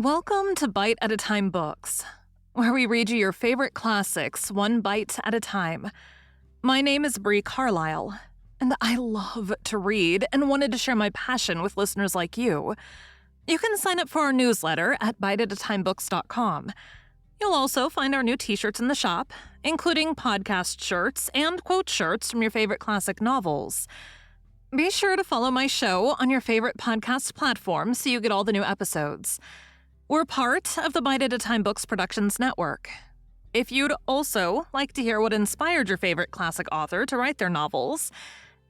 Welcome to Bite at a Time Books, where we read you your favorite classics one bite at a time. My name is Bree Carlile, and I love to read and wanted to share my passion with listeners like you. You can sign up for our newsletter at biteatatimebooks.com. You'll also find our new t-shirts in the shop, including podcast shirts and quote shirts from your favorite classic novels. Be sure to follow my show on your favorite podcast platform so you get all the new episodes. We're part of the Bite at a Time Books Productions Network. If you'd also like to hear what inspired your favorite classic author to write their novels,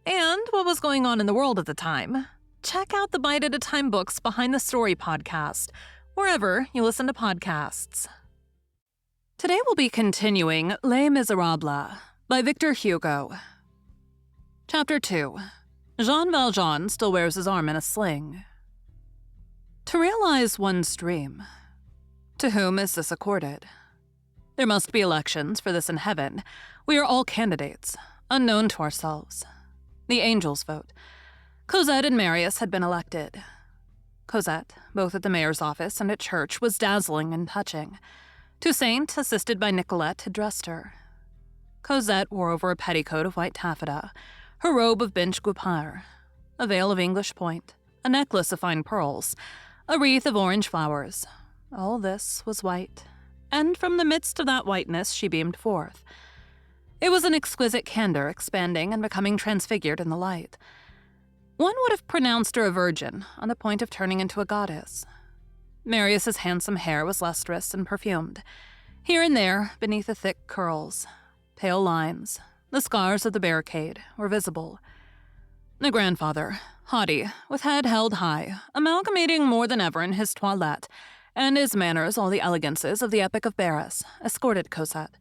and what was going on in the world at the time, check out the Bite at a Time Books Behind the Story podcast, wherever you listen to podcasts. Today we'll be continuing Les Miserables by Victor Hugo. Chapter 2. Jean Valjean still wears his arm in a sling. To realize one's dream. To whom is this accorded? There must be elections for this in heaven. We are all candidates, unknown to ourselves. The angels vote. Cosette and Marius had been elected. Cosette, both at the mayor's office and at church, was dazzling and touching. Toussaint, assisted by Nicolette, had dressed her. Cosette wore over a petticoat of white taffeta, her robe of bench guipure, a veil of English point, a necklace of fine pearls, a wreath of orange flowers. All this was white, and from the midst of that whiteness she beamed forth. It was an exquisite candor expanding and becoming transfigured in the light. One would have pronounced her a virgin, on the point of turning into a goddess. Marius's handsome hair was lustrous and perfumed. Here and there, beneath the thick curls, pale lines, the scars of the barricade, were visible. The grandfather, haughty, with head held high, amalgamating more than ever in his toilette, and his manners all the elegances of the Epic of Barras, escorted Cosette.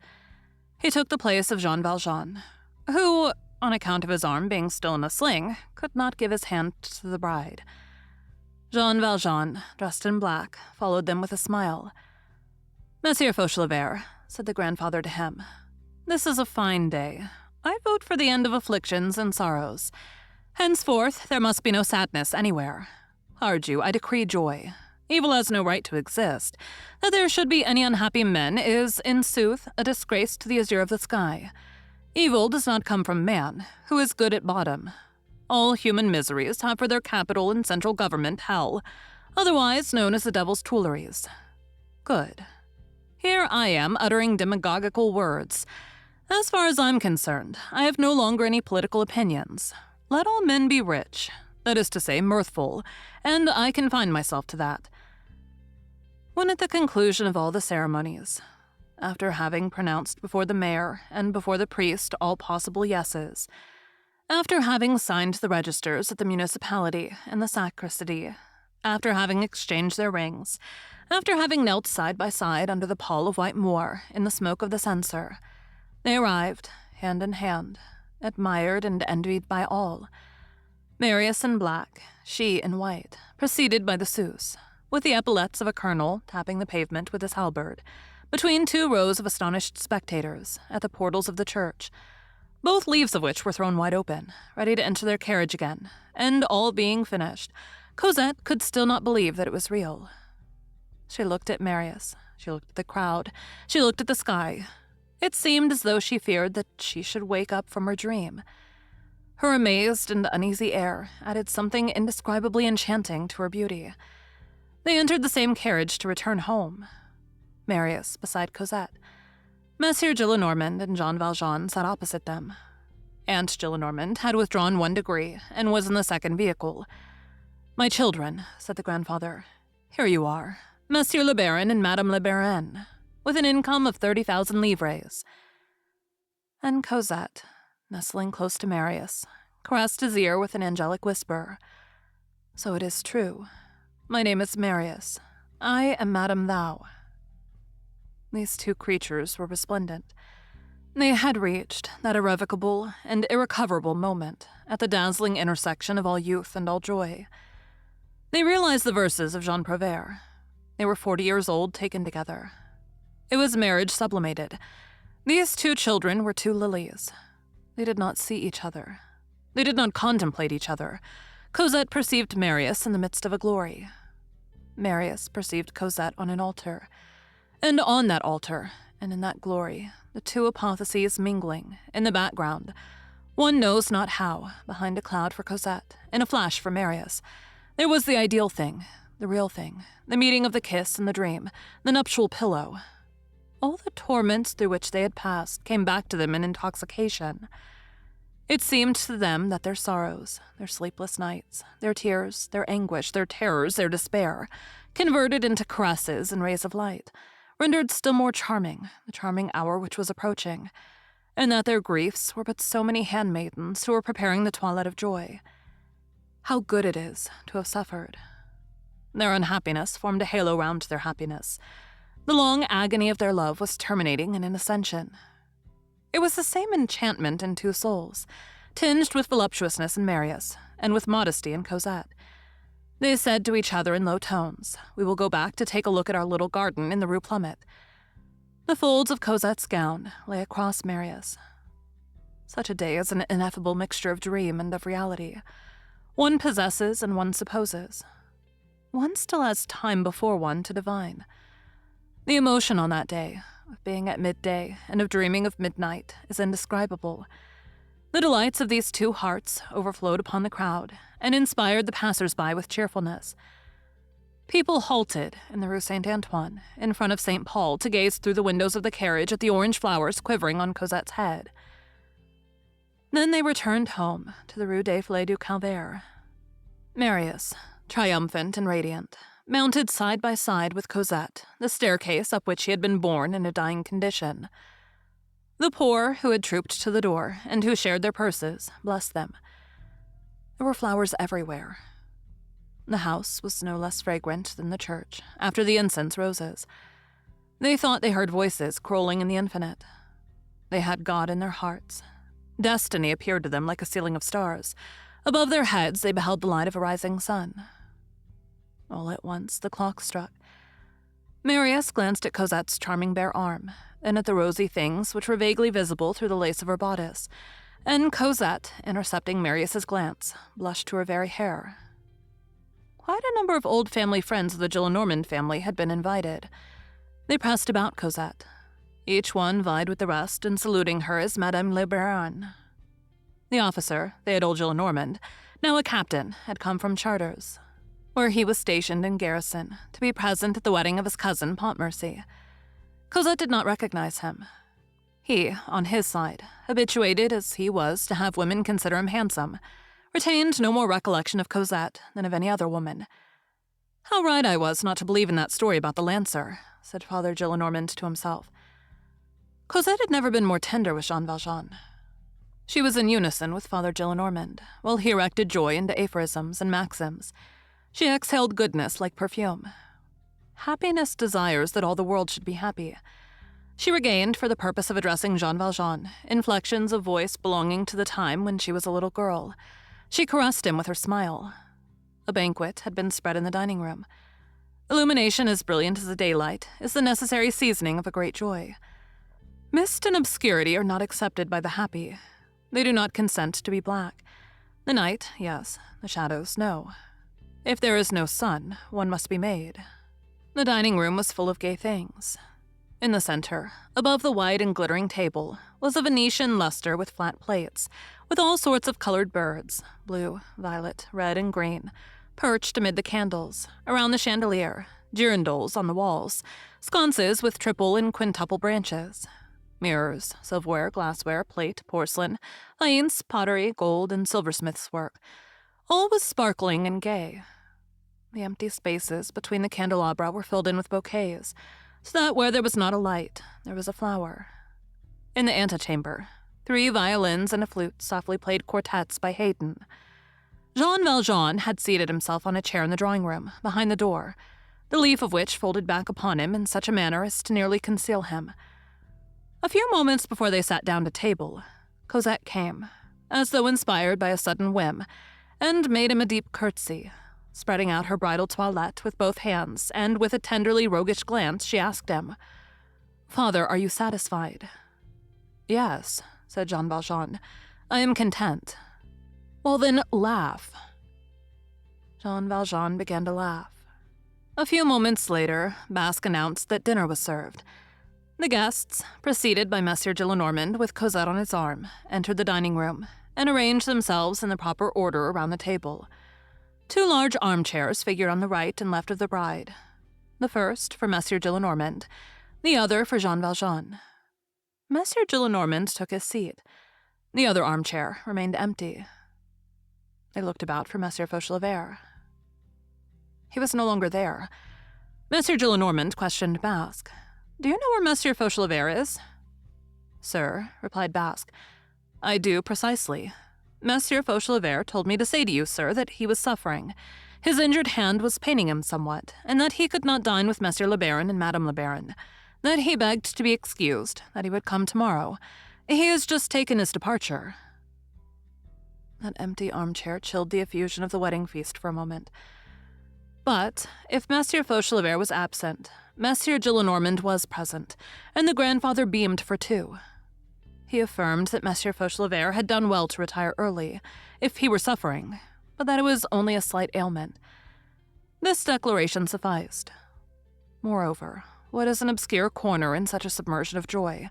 He took the place of Jean Valjean, who, on account of his arm being still in a sling, could not give his hand to the bride. Jean Valjean, dressed in black, followed them with a smile. "Monsieur Fauchelevert," said the grandfather to him, "this is a fine day. I vote for the end of afflictions and sorrows. Henceforth, there must be no sadness anywhere. Pardieu, I decree joy. Evil has no right to exist. That there should be any unhappy men is, in sooth, a disgrace to the azure of the sky. Evil does not come from man, who is good at bottom. All human miseries have for their capital and central government hell, otherwise known as the devil's Tuileries. Good. Here I am uttering demagogical words. As far as I'm concerned, I have no longer any political opinions. Let all men be rich, that is to say, mirthful, and I confine myself to that." When at the conclusion of all the ceremonies, after having pronounced before the mayor and before the priest all possible yeses, after having signed the registers at the municipality and the sacristy, after having exchanged their rings, after having knelt side by side under the pall of white moor in the smoke of the censer, they arrived, hand in hand, admired and envied by all. Marius in black, she in white, preceded by the Seuss, with the epaulettes of a colonel tapping the pavement with his halberd, between two rows of astonished spectators at the portals of the church, both leaves of which were thrown wide open, ready to enter their carriage again, and all being finished, Cosette could still not believe that it was real. She looked at Marius, she looked at the crowd, she looked at the sky. It seemed as though she feared that she should wake up from her dream. Her amazed and uneasy air added something indescribably enchanting to her beauty. They entered the same carriage to return home. Marius beside Cosette. Monsieur Gillenormand and Jean Valjean sat opposite them. Aunt Gillenormand had withdrawn 1 degree and was in the second vehicle. "My children," said the grandfather, "here you are, Monsieur le Baron and Madame la Baronne, with an income of 30,000 livres. And Cosette, nestling close to Marius, caressed his ear with an angelic whisper. "So it is true. My name is Marius. I am Madame Thou." These two creatures were resplendent. They had reached that irrevocable and irrecoverable moment at the dazzling intersection of all youth and all joy. They realized the verses of Jean Prouvaire. They were 40 years old taken together. It was marriage sublimated. These two children were two lilies. They did not see each other. They did not contemplate each other. Cosette perceived Marius in the midst of a glory. Marius perceived Cosette on an altar. And on that altar, and in that glory, the two apotheoses mingling, in the background, one knows not how, behind a cloud for Cosette, in a flash for Marius, there was the ideal thing, the real thing, the meeting of the kiss and the dream, the nuptial pillow. All the torments through which they had passed came back to them in intoxication. It seemed to them that their sorrows, their sleepless nights, their tears, their anguish, their terrors, their despair, converted into caresses and rays of light, rendered still more charming the charming hour which was approaching, and that their griefs were but so many handmaidens who were preparing the toilette of joy. How good it is to have suffered. Their unhappiness formed a halo round their happiness. The long agony of their love was terminating in an ascension. It was the same enchantment in two souls, tinged with voluptuousness in Marius, and with modesty in Cosette. They said to each other in low tones, "We will go back to take a look at our little garden in the Rue Plumet." The folds of Cosette's gown lay across Marius. Such a day is an ineffable mixture of dream and of reality. One possesses and one supposes. One still has time before one to divine. The emotion on that day, of being at midday and of dreaming of midnight, is indescribable. The delights of these two hearts overflowed upon the crowd and inspired the passers-by with cheerfulness. People halted in the Rue Saint-Antoine, in front of St. Paul, to gaze through the windows of the carriage at the orange flowers quivering on Cosette's head. Then they returned home to the Rue des Filles du Calvaire. Marius, triumphant and radiant, mounted side by side with Cosette the staircase up which he had been borne in a dying condition. The poor, who had trooped to the door and who shared their purses, blessed them. There were flowers everywhere. The house was no less fragrant than the church, after the incense roses. They thought they heard voices crawling in the infinite. They had God in their hearts. Destiny appeared to them like a ceiling of stars. Above their heads they beheld the light of a rising sun. All at once the clock struck. Marius glanced at Cosette's charming bare arm, and at the rosy things which were vaguely visible through the lace of her bodice, and Cosette, intercepting Marius's glance, blushed to her very hair. Quite a number of old family friends of the Gillenormand family had been invited. They pressed about Cosette. Each one vied with the rest in saluting her as Madame le Baron. The officer, Theodule Gillenormand, now a captain, had come from Chartres, where he was stationed in garrison, to be present at the wedding of his cousin Pontmercy. Cosette did not recognize him. He, on his side, habituated as he was to have women consider him handsome, retained no more recollection of Cosette than of any other woman. "How right I was not to believe in that story about the lancer," said Father Gillenormand to himself. Cosette had never been more tender with Jean Valjean. She was in unison with Father Gillenormand, while he erected joy into aphorisms and maxims. She exhaled goodness like perfume. Happiness desires that all the world should be happy. She regained, for the purpose of addressing Jean Valjean, inflections of voice belonging to the time when she was a little girl. She caressed him with her smile. A banquet had been spread in the dining room. Illumination as brilliant as the daylight is the necessary seasoning of a great joy. Mist and obscurity are not accepted by the happy. They do not consent to be black. The night, yes. The shadows, no. If there is no sun, one must be made. The dining room was full of gay things. In the center, above the wide and glittering table, was a Venetian lustre with flat plates, with all sorts of colored birds, blue, violet, red, and green, perched amid the candles, around the chandelier, girandoles on the walls, sconces with triple and quintuple branches, mirrors, silverware, glassware, plate, porcelain, lanes, pottery, gold, and silversmith's work. All was sparkling and gay. The empty spaces between the candelabra were filled in with bouquets, so that where there was not a light, there was a flower. In the antechamber, 3 violins and a flute softly played quartets by Haydn. Jean Valjean had seated himself on a chair in the drawing-room, behind the door, the leaf of which folded back upon him in such a manner as to nearly conceal him. A few moments before they sat down to table, Cosette came, as though inspired by a sudden whim, and made him a deep curtsy. Spreading out her bridal toilette with both hands, and with a tenderly roguish glance, she asked him, "Father, are you satisfied?" "Yes," said Jean Valjean. "I am content." "Well then, laugh." Jean Valjean began to laugh. A few moments later, Basque announced that dinner was served. The guests, preceded by Monsieur Gillenormand with Cosette on his arm, entered the dining room and arranged themselves in the proper order around the table. 2 large armchairs figured on the right and left of the bride. The first for Monsieur Gillenormand, the other for Jean Valjean. Monsieur Gillenormand took his seat. The other armchair remained empty. They looked about for Monsieur Fauchelevert. He was no longer there. Monsieur Gillenormand questioned Basque. "Do you know where Monsieur Fauchelevert is?" "Sir," replied Basque, "I do precisely. Monsieur Fauchelevert told me to say to you, sir, that he was suffering. His injured hand was paining him somewhat, and that he could not dine with Monsieur le Baron and Madame le Baron. That he begged to be excused, that he would come tomorrow. He has just taken his departure." That empty armchair chilled the effusion of the wedding feast for a moment. But if Monsieur Fauchelevert was absent, Monsieur Gillenormand was present, and the grandfather beamed for 2. He affirmed that Monsieur Fauchelevert had done well to retire early, if he were suffering, but that it was only a slight ailment. This declaration sufficed. Moreover, what is an obscure corner in such a submersion of joy?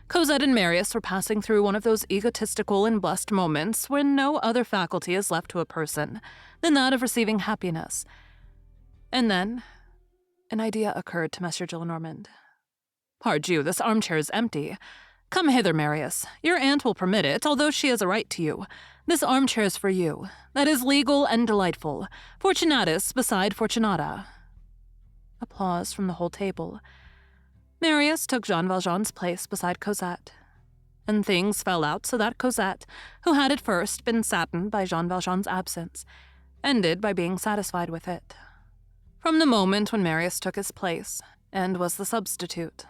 Cosette and Marius were passing through one of those egotistical and blessed moments when no other faculty is left to a person than that of receiving happiness. And then, an idea occurred to Monsieur Gillenormand. "Pardieu, this armchair is empty. Come hither, Marius. Your aunt will permit it, although she has a right to you. This armchair is for you. That is legal and delightful. Fortunatus beside Fortunata." Applause from the whole table. Marius took Jean Valjean's place beside Cosette. And things fell out so that Cosette, who had at first been saddened by Jean Valjean's absence, ended by being satisfied with it. From the moment when Marius took his place, and was the substitute,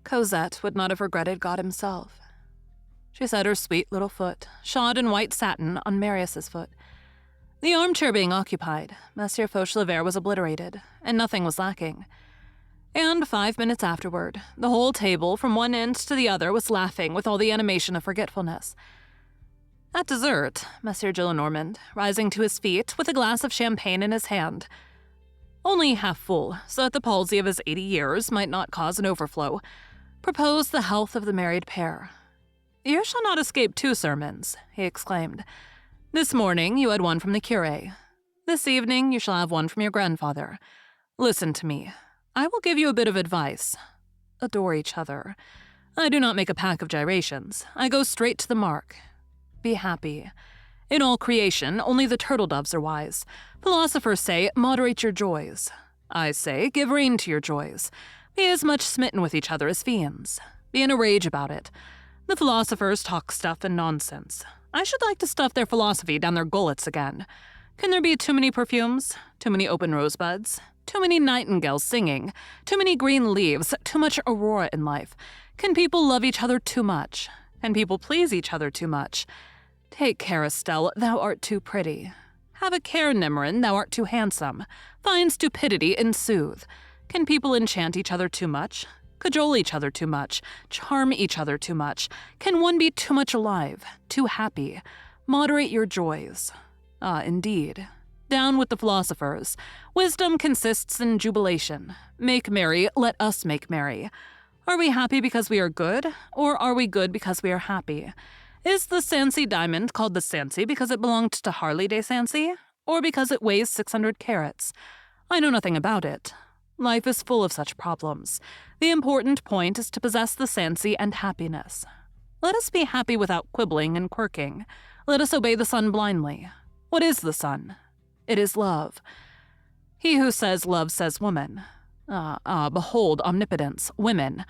Cosette would not have regretted God himself. She set her sweet little foot, shod in white satin, on Marius's foot. The armchair being occupied, Monsieur Fauchelevert was obliterated, and nothing was lacking. And 5 minutes afterward, the whole table, from one end to the other, was laughing with all the animation of forgetfulness. At dessert, Monsieur Gillenormand, rising to his feet with a glass of champagne in his hand, only half full, so that the palsy of his 80 years might not cause an overflow, proposed the health of the married pair. "You shall not escape 2 sermons," he exclaimed. "This morning you had one from the curé. This evening you shall have one from your grandfather. Listen to me. I will give you a bit of advice. Adore each other. I do not make a pack of gyrations. I go straight to the mark. Be happy. In all creation, only the turtle-doves are wise. Philosophers say, moderate your joys. I say, give rein to your joys. Be as much smitten with each other as fiends. Be in a rage about it. The philosophers talk stuff and nonsense. I should like to stuff their philosophy down their gullets again. Can there be too many perfumes? Too many open rosebuds? Too many nightingales singing? Too many green leaves? Too much aurora in life? Can people love each other too much? Can people please each other too much? Take care, Estelle, thou art too pretty. Have a care, Nimrin, thou art too handsome. Find stupidity and soothe. Can people enchant each other too much? Cajole each other too much? Charm each other too much? Can one be too much alive? Too happy? Moderate your joys. Ah, indeed. Down with the philosophers. Wisdom consists in jubilation. Make merry, let us make merry. Are we happy because we are good, or are we good because we are happy? Is the Sancy diamond called the Sancy because it belonged to Harley de Sancy, or because it weighs 600 carats? I know nothing about it. Life is full of such problems. The important point is to possess the Sancy and happiness. Let us be happy without quibbling and quirking. Let us obey the sun blindly. What is the sun? It is love. He who says love says woman. Behold omnipotence, women.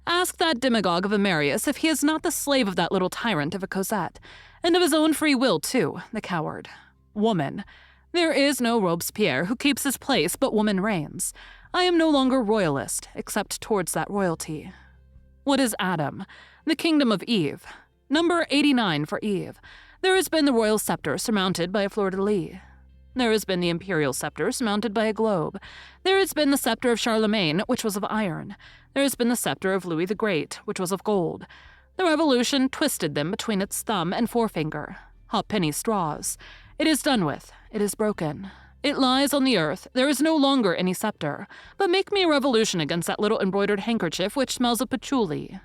Ask that demagogue of a Marius if he is not the slave of that little tyrant of a Cosette, and of his own free will, too, the coward. Woman. There is no Robespierre who keeps his place, but woman reigns. I am no longer royalist, except towards that royalty. What is Adam? The kingdom of Eve. Number 89 for Eve. There has been the royal scepter surmounted by a fleur-de-lis. There has been the imperial scepter surmounted by a globe. There has been the scepter of Charlemagne, which was of iron. There has been the scepter of Louis the Great, which was of gold. The Revolution twisted them between its thumb and forefinger. Halfpenny straws. It is done with. It is broken. It lies on the earth. There is no longer any scepter. But make me a revolution against that little embroidered handkerchief which smells of patchouli.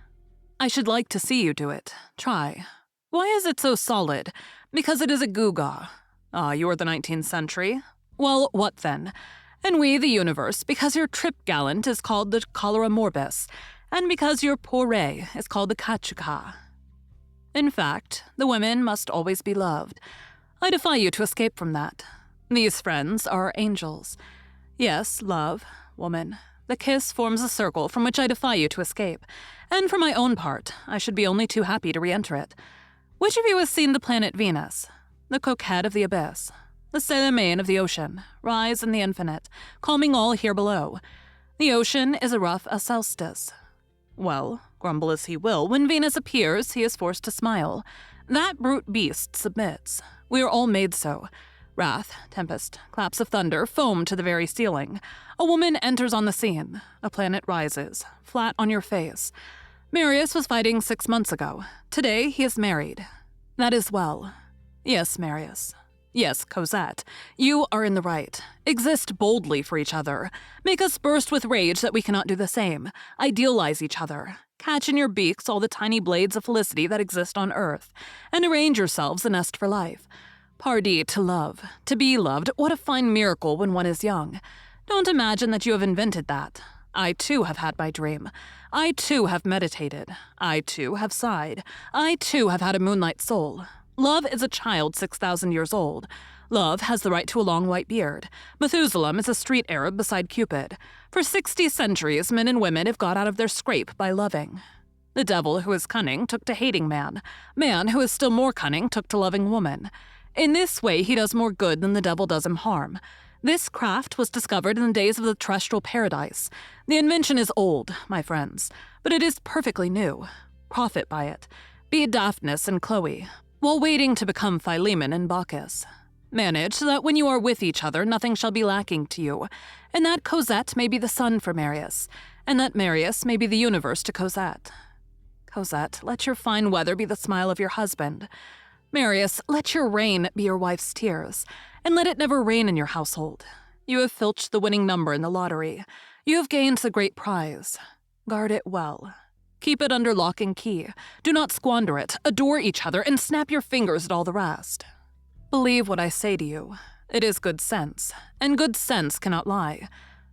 I should like to see you do it. Try. Why is it so solid? Because it is a gewgaw. Ah, you are the 19th century. Well, what then? And we, the universe, because your trip gallant is called the cholera morbus, and because your pourre is called the cachuca. In fact, the women must always be loved. I defy you to escape from that. These friends are angels. Yes, love, woman. The kiss forms a circle from which I defy you to escape, and for my own part, I should be only too happy to re-enter it. Which of you has seen the planet Venus? The coquette of the abyss, the Salamane of the ocean, rise in the infinite, calming all here below. The ocean is a rough Alcestis. Well, grumble as he will, when Venus appears, he is forced to smile. That brute beast submits. We are all made so. Wrath, tempest, claps of thunder, foam to the very ceiling. A woman enters on the scene. A planet rises, flat on your face. Marius was fighting 6 months ago. Today he is married. That is well. Yes, Marius. Yes, Cosette. You are in the right. Exist boldly for each other. Make us burst with rage that we cannot do the same. Idealize each other. Catch in your beaks all the tiny blades of felicity that exist on earth, and arrange yourselves a nest for life. Pardie, to love, to be loved, what a fine miracle when one is young. Don't imagine that you have invented that. I too have had my dream. I too have meditated. I too have sighed. I too have had a moonlight soul. Love is a child 6,000 years old. Love has the right to a long white beard. Methuselah is a street Arab beside Cupid. For 60 centuries, men and women have got out of their scrape by loving. The devil who is cunning took to hating man. Man who is still more cunning took to loving woman. In this way, he does more good than the devil does him harm. This craft was discovered in the days of the terrestrial paradise. The invention is old, my friends, but it is perfectly new. Profit by it. Be Daphnis and Chloe, while waiting to become Philemon and Bacchus. Manage so that when you are with each other, nothing shall be lacking to you, and that Cosette may be the sun for Marius, and that Marius may be the universe to Cosette. Cosette, let your fine weather be the smile of your husband. Marius, let your rain be your wife's tears, and let it never rain in your household. You have filched the winning number in the lottery. You have gained the great prize. Guard it well. Keep it under lock and key. Do not squander it. Adore each other, and snap your fingers at all the rest. Believe what I say to you. It is good sense, and good sense cannot lie.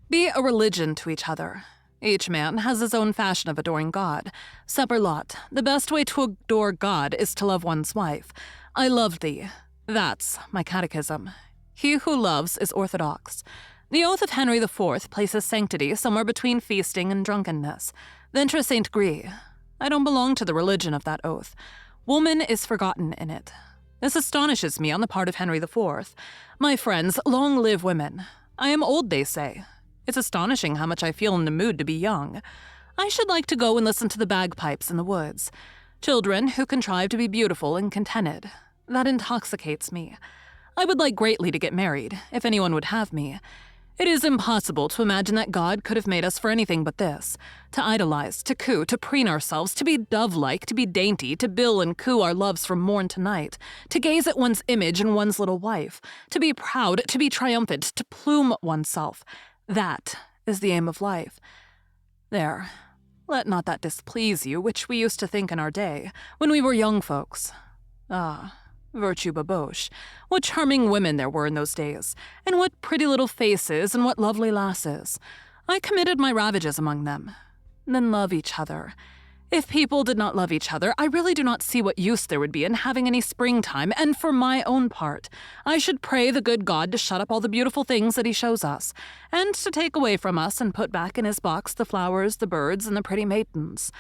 Be a religion to each other. Each man has his own fashion of adoring God. Saperlot, the best way to adore God is to love one's wife. I love thee. That's my catechism. He who loves is orthodox. The oath of Henry IV places sanctity somewhere between feasting and drunkenness. Ventre Saint Gris. I don't belong to the religion of that oath. Woman is forgotten in it. This astonishes me on the part of Henry IV. My friends, long live women. I am old, they say. It's astonishing how much I feel in the mood to be young. I should like to go and listen to the bagpipes in the woods. Children who contrive to be beautiful and contented. That intoxicates me. I would like greatly to get married, if anyone would have me. It is impossible to imagine that God could have made us for anything but this. To idolize, to coo, to preen ourselves, to be dove-like, to be dainty, to bill and coo our loves from morn to night, to gaze at one's image in one's little wife, to be proud, to be triumphant, to plume oneself. That is the aim of life. There, let not that displease you, which we used to think in our day, when we were young folks. Ah, virtue babouche. What charming women there were in those days, and what pretty little faces, and what lovely lasses. I committed my ravages among them. Then love each other. If people did not love each other, I really do not see what use there would be in having any springtime, and for my own part, I should pray the good God to shut up all the beautiful things that he shows us, and to take away from us and put back in his box the flowers, the birds, and the pretty maidens.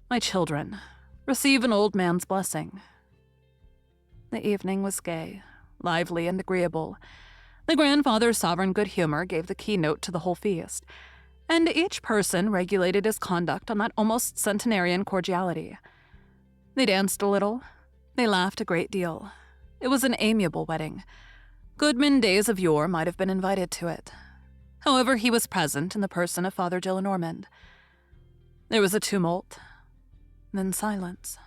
My children, receive an old man's blessing. The evening was gay, lively, and agreeable. The grandfather's sovereign good humor gave the keynote to the whole feast, and each person regulated his conduct on that almost centenarian cordiality. They danced a little. They laughed a great deal. It was an amiable wedding. Goodman days of yore might have been invited to it. However, he was present in the person of Father Gillenormand. There was a tumult, then silence.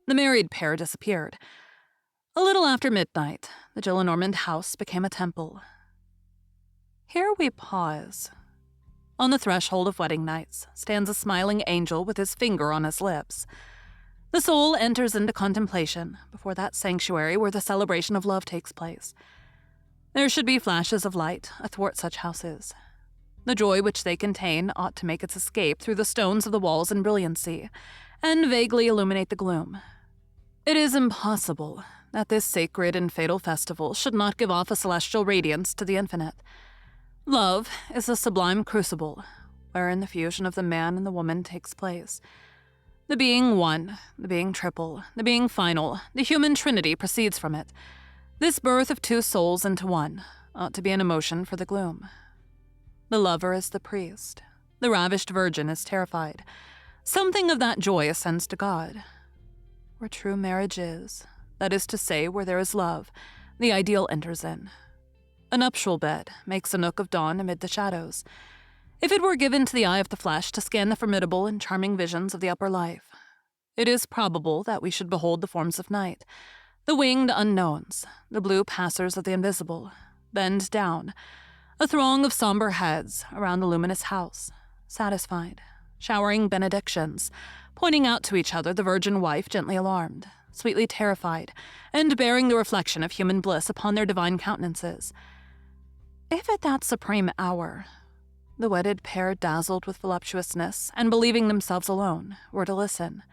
The married pair disappeared. A little after midnight, the Gillenormand house became a temple. Here we pause. On the threshold of wedding nights stands a smiling angel with his finger on his lips. The soul enters into contemplation before that sanctuary where the celebration of love takes place. There should be flashes of light athwart such houses. The joy which they contain ought to make its escape through the stones of the walls in brilliancy, and vaguely illuminate the gloom. It is impossible that this sacred and fatal festival should not give off a celestial radiance to the infinite. Love is a sublime crucible, wherein the fusion of the man and the woman takes place. The being one, the being triple, the being final, the human trinity proceeds from it. This birth of two souls into one ought to be an emotion for the gloom. The lover is the priest. The ravished virgin is terrified. Something of that joy ascends to God. Where true marriage is, that is to say, where there is love, the ideal enters in. A nuptial bed makes a nook of dawn amid the shadows. If it were given to the eye of the flesh to scan the formidable and charming visions of the upper life, it is probable that we should behold the forms of night, the winged unknowns, the blue passers of the invisible, bend down, a throng of somber heads around the luminous house, satisfied, showering benedictions, pointing out to each other the virgin wife gently alarmed, sweetly terrified, and bearing the reflection of human bliss upon their divine countenances. If at that supreme hour, the wedded pair dazzled with voluptuousness and believing themselves alone were to listen,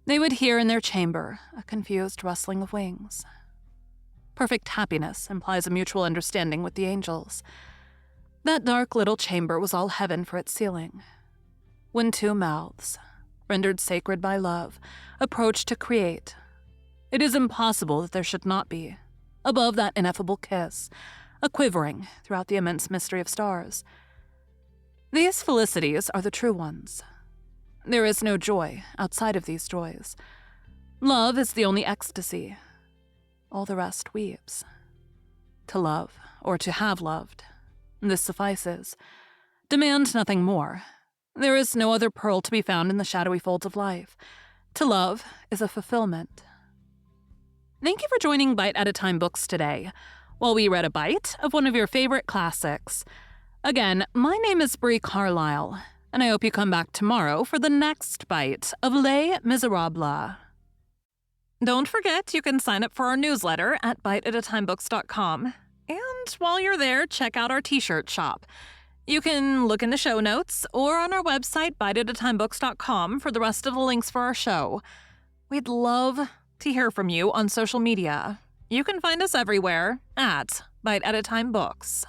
they would hear in their chamber a confused rustling of wings. Perfect happiness implies a mutual understanding with the angels. That dark little chamber was all heaven for its ceiling. When two mouths, rendered sacred by love, approach to create, it is impossible that there should not be, above that ineffable kiss, a quivering throughout the immense mystery of stars. These felicities are the true ones. There is no joy outside of these joys. Love is the only ecstasy. All the rest weeps. To love, or to have loved, this suffices. Demand nothing more. There is no other pearl to be found in the shadowy folds of life. To love is a fulfillment. Thank you for joining Bite at a Time Books today, while we read a bite of one of your favorite classics. Again, my name is Bree Carlile, and I hope you come back tomorrow for the next bite of Les Miserables. Don't forget, you can sign up for our newsletter at biteatatimebooks.com. And while you're there, check out our t-shirt shop. You can look in the show notes or on our website, biteatatimebooks.com, for the rest of the links for our show. We'd love to hear from you on social media. You can find us everywhere at Bite at a Time Books.